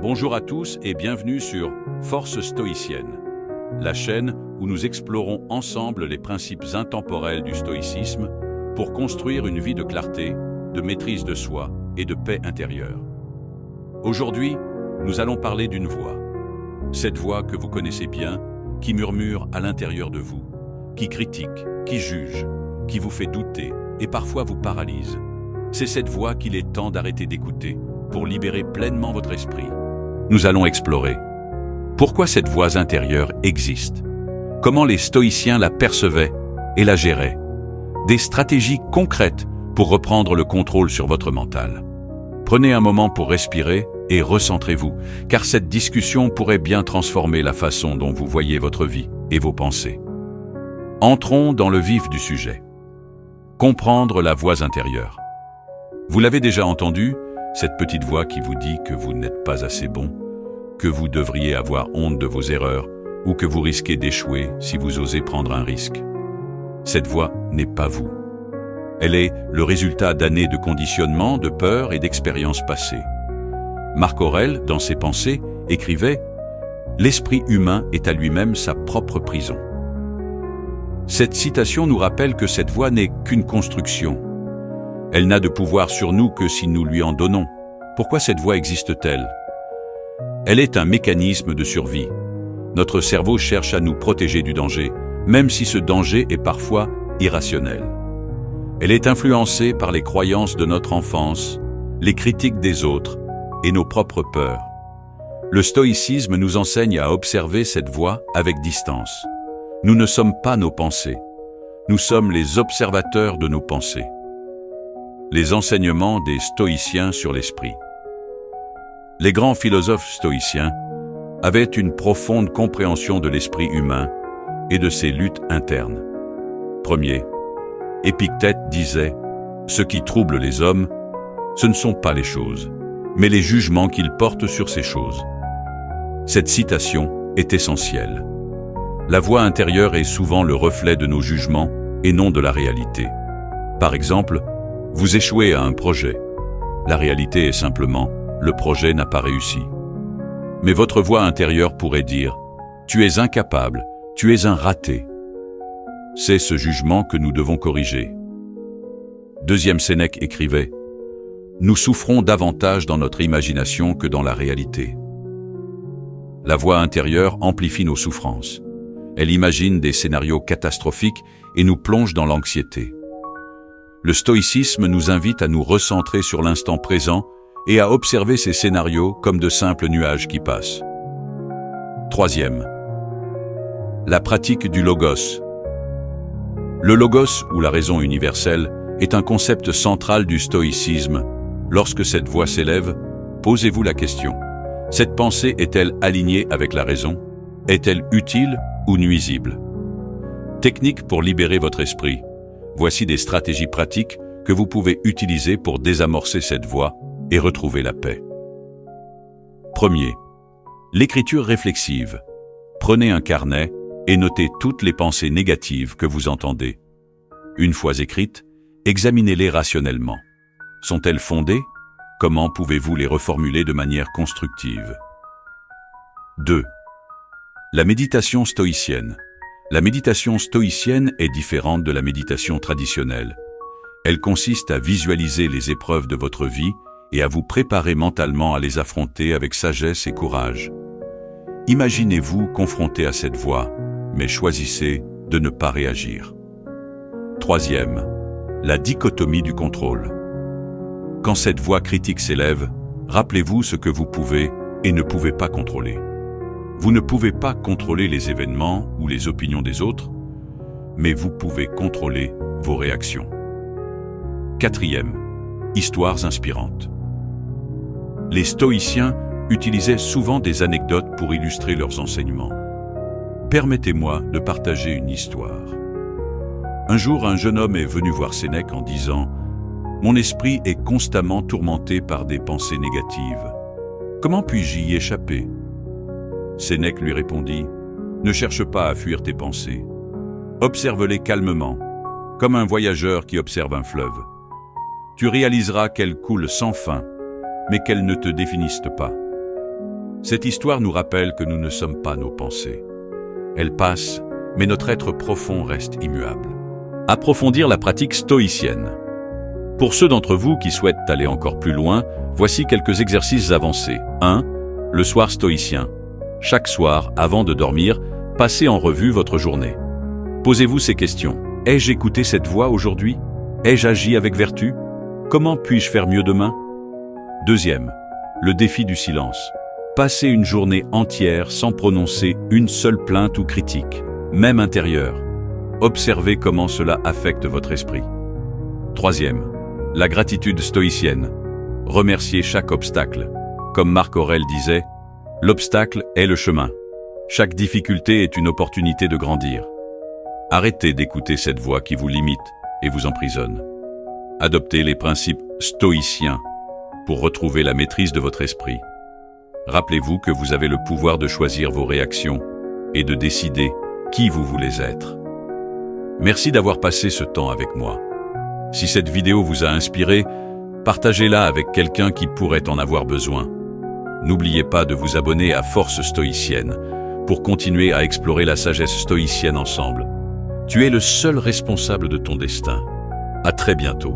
Bonjour à tous et bienvenue sur Force stoïcienne, la chaîne où nous explorons ensemble les principes intemporels du stoïcisme pour construire une vie de clarté, de maîtrise de soi et de paix intérieure. Aujourd'hui, nous allons parler d'une voix. Cette voix que vous connaissez bien, qui murmure à l'intérieur de vous, qui critique, qui juge, qui vous fait douter et parfois vous paralyse. C'est cette voix qu'il est temps d'arrêter d'écouter pour libérer pleinement votre esprit. Nous allons explorer pourquoi cette voix intérieure existe, comment les stoïciens la percevaient et la géraient, des stratégies concrètes pour reprendre le contrôle sur votre mental. Prenez un moment pour respirer et recentrez-vous, car cette discussion pourrait bien transformer la façon dont vous voyez votre vie et vos pensées. Entrons dans le vif du sujet. Comprendre la voix intérieure. Vous l'avez déjà entendu, cette petite voix qui vous dit que vous n'êtes pas assez bon, que vous devriez avoir honte de vos erreurs ou que vous risquez d'échouer si vous osez prendre un risque. Cette voix n'est pas vous. Elle est le résultat d'années de conditionnement, de peur et d'expériences passées. Marc Aurèle, dans ses pensées, écrivait « L'esprit humain est à lui-même sa propre prison ». Cette citation nous rappelle que cette voix n'est qu'une construction. Elle n'a de pouvoir sur nous que si nous lui en donnons. Pourquoi cette voix existe-t-elle? Elle est un mécanisme de survie. Notre cerveau cherche à nous protéger du danger, même si ce danger est parfois irrationnel. Elle est influencée par les croyances de notre enfance, les critiques des autres et nos propres peurs. Le stoïcisme nous enseigne à observer cette voix avec distance. Nous ne sommes pas nos pensées. Nous sommes les observateurs de nos pensées. Les enseignements des stoïciens sur l'esprit. Les grands philosophes stoïciens avaient une profonde compréhension de l'esprit humain et de ses luttes internes. Premier, Épictète disait « Ce qui trouble les hommes, ce ne sont pas les choses, mais les jugements qu'ils portent sur ces choses. » Cette citation est essentielle. La voix intérieure est souvent le reflet de nos jugements et non de la réalité. Par exemple, vous échouez à un projet. La réalité est simplement « le projet n'a pas réussi ». Mais votre voix intérieure pourrait dire « tu es incapable, tu es un raté ». C'est ce jugement que nous devons corriger. Deuxième Sénèque écrivait « Nous souffrons davantage dans notre imagination que dans la réalité ». La voix intérieure amplifie nos souffrances. Elle imagine des scénarios catastrophiques et nous plonge dans l'anxiété. Le stoïcisme nous invite à nous recentrer sur l'instant présent et à observer ces scénarios comme de simples nuages qui passent. Troisième, la pratique du logos. Le logos, ou la raison universelle, est un concept central du stoïcisme. Lorsque cette voix s'élève, posez-vous la question. Cette pensée est-elle alignée avec la raison? Est-elle utile ou nuisible? Technique pour libérer votre esprit. Voici des stratégies pratiques que vous pouvez utiliser pour désamorcer cette voix et retrouver la paix. Premier, l'écriture réflexive. Prenez un carnet et notez toutes les pensées négatives que vous entendez. Une fois écrites, examinez-les rationnellement. Sont-elles fondées? Comment pouvez-vous les reformuler de manière constructive? 2. La méditation stoïcienne. La méditation stoïcienne est différente de la méditation traditionnelle. Elle consiste à visualiser les épreuves de votre vie et à vous préparer mentalement à les affronter avec sagesse et courage. Imaginez-vous confronté à cette voix, mais choisissez de ne pas réagir. Troisième, la dichotomie du contrôle. Quand cette voix critique s'élève, rappelez-vous ce que vous pouvez et ne pouvez pas contrôler. Vous ne pouvez pas contrôler les événements ou les opinions des autres, mais vous pouvez contrôler vos réactions. Quatrième, histoires inspirantes. Les stoïciens utilisaient souvent des anecdotes pour illustrer leurs enseignements. Permettez-moi de partager une histoire. Un jour, un jeune homme est venu voir Sénèque en disant « Mon esprit est constamment tourmenté par des pensées négatives. Comment puis-je y échapper ?» Sénèque lui répondit « Ne cherche pas à fuir tes pensées. Observe-les calmement, comme un voyageur qui observe un fleuve. Tu réaliseras qu'elles coulent sans fin, mais qu'elles ne te définissent pas. Cette histoire nous rappelle que nous ne sommes pas nos pensées. Elles passent, mais notre être profond reste immuable. Approfondir la pratique stoïcienne. Pour ceux d'entre vous qui souhaitent aller encore plus loin, voici quelques exercices avancés. 1. Le soir stoïcien. Chaque soir, avant de dormir, passez en revue votre journée. Posez-vous ces questions. Ai-je écouté cette voix aujourd'hui? Ai-je agi avec vertu? Comment puis-je faire mieux demain? 2. Le défi du silence. Passez une journée entière sans prononcer une seule plainte ou critique, même intérieure. Observez comment cela affecte votre esprit. 3. La gratitude stoïcienne. Remerciez chaque obstacle. Comme Marc Aurèle disait, l'obstacle est le chemin. Chaque difficulté est une opportunité de grandir. Arrêtez d'écouter cette voix qui vous limite et vous emprisonne. Adoptez les principes stoïciens pour retrouver la maîtrise de votre esprit. Rappelez-vous que vous avez le pouvoir de choisir vos réactions et de décider qui vous voulez être. Merci d'avoir passé ce temps avec moi. Si cette vidéo vous a inspiré, partagez-la avec quelqu'un qui pourrait en avoir besoin. N'oubliez pas de vous abonner à Force Stoïcienne pour continuer à explorer la sagesse stoïcienne ensemble. Tu es le seul responsable de ton destin. À très bientôt.